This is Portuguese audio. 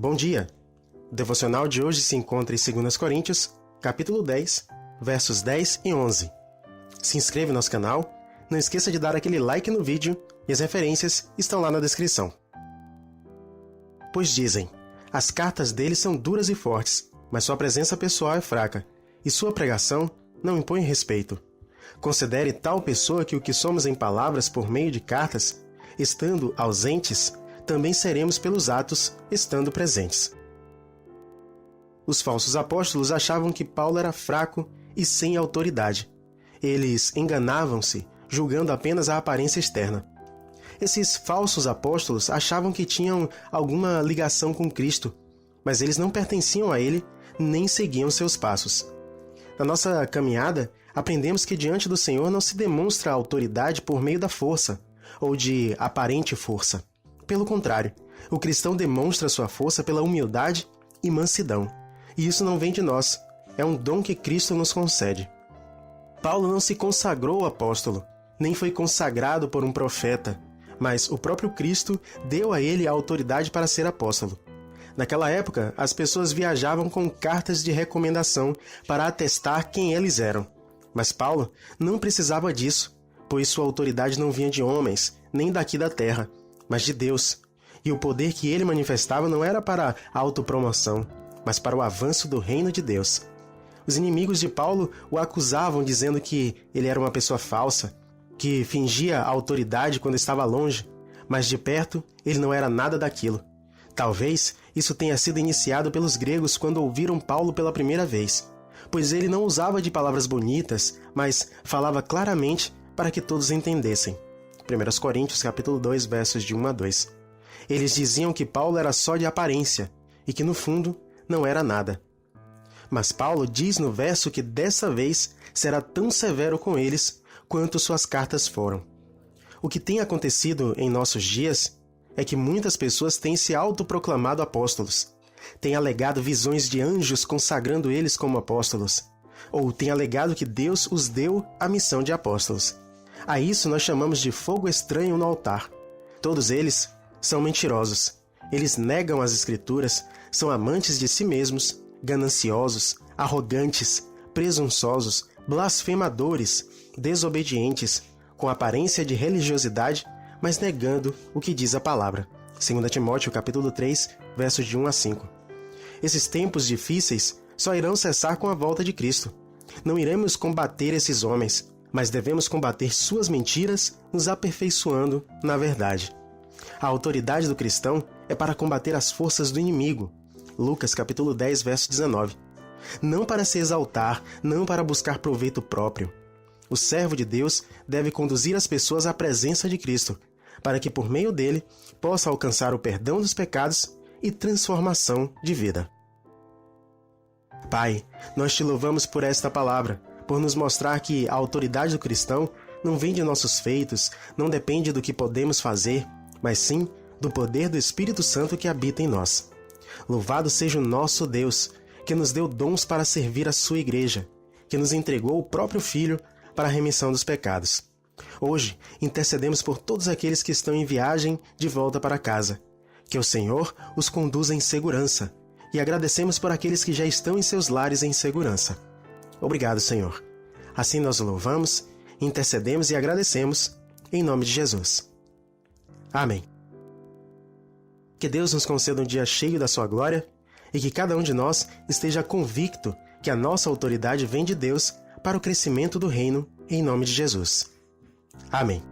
Bom dia! O devocional de hoje se encontra em 2 Coríntios, capítulo 10, versos 10 e 11. Se inscreve no nosso canal, não esqueça de dar aquele like no vídeo e as referências estão lá na descrição. Pois dizem, as cartas dele são duras e fortes, mas sua presença pessoal é fraca, e sua pregação não impõe respeito. Considere tal pessoa que o que somos em palavras por meio de cartas, estando ausentes, também seremos pelos atos, estando presentes. Os falsos apóstolos achavam que Paulo era fraco e sem autoridade. Eles enganavam-se, julgando apenas a aparência externa. Esses falsos apóstolos achavam que tinham alguma ligação com Cristo, mas eles não pertenciam a ele, nem seguiam seus passos. Na nossa caminhada, aprendemos que diante do Senhor não se demonstra autoridade por meio da força, ou de aparente força. Pelo contrário, o cristão demonstra sua força pela humildade e mansidão. E isso não vem de nós, é um dom que Cristo nos concede. Paulo não se consagrou apóstolo, nem foi consagrado por um profeta, mas o próprio Cristo deu a ele a autoridade para ser apóstolo. Naquela época, as pessoas viajavam com cartas de recomendação para atestar quem eles eram. Mas Paulo não precisava disso, pois sua autoridade não vinha de homens, nem daqui da terra, mas de Deus. E o poder que ele manifestava não era para a autopromoção, mas para o avanço do reino de Deus. Os inimigos de Paulo o acusavam dizendo que ele era uma pessoa falsa, que fingia autoridade quando estava longe, mas de perto ele não era nada daquilo. Talvez isso tenha sido iniciado pelos gregos quando ouviram Paulo pela primeira vez, pois ele não usava de palavras bonitas, mas falava claramente para que todos entendessem. 1 Coríntios capítulo 2, versos de 1 a 2. Eles diziam que Paulo era só de aparência e que no fundo não era nada. Mas Paulo diz no verso que dessa vez será tão severo com eles quanto suas cartas foram. O que tem acontecido em nossos dias é que muitas pessoas têm se autoproclamado apóstolos, têm alegado visões de anjos consagrando eles como apóstolos, ou têm alegado que Deus os deu a missão de apóstolos. A isso nós chamamos de fogo estranho no altar. Todos eles são mentirosos. Eles negam as Escrituras, são amantes de si mesmos, gananciosos, arrogantes, presunçosos, blasfemadores, desobedientes, com aparência de religiosidade, mas negando o que diz a palavra. 2 Timóteo capítulo 3, versos de 1 a 5. Esses tempos difíceis só irão cessar com a volta de Cristo. Não iremos combater esses homens, mas devemos combater suas mentiras, nos aperfeiçoando na verdade. A autoridade do cristão é para combater as forças do inimigo. Lucas capítulo 10, verso 19. Não para se exaltar, não para buscar proveito próprio. O servo de Deus deve conduzir as pessoas à presença de Cristo, para que por meio dele possa alcançar o perdão dos pecados e transformação de vida. Pai, nós te louvamos por esta palavra, por nos mostrar que a autoridade do cristão não vem de nossos feitos, não depende do que podemos fazer, mas sim do poder do Espírito Santo que habita em nós. Louvado seja o nosso Deus, que nos deu dons para servir a sua igreja, que nos entregou o próprio Filho para a remissão dos pecados. Hoje, intercedemos por todos aqueles que estão em viagem de volta para casa. Que o Senhor os conduza em segurança, e agradecemos por aqueles que já estão em seus lares em segurança. Obrigado, Senhor. Assim nós o louvamos, intercedemos e agradecemos, em nome de Jesus. Amém. Que Deus nos conceda um dia cheio da sua glória e que cada um de nós esteja convicto que a nossa autoridade vem de Deus para o crescimento do reino, em nome de Jesus. Amém.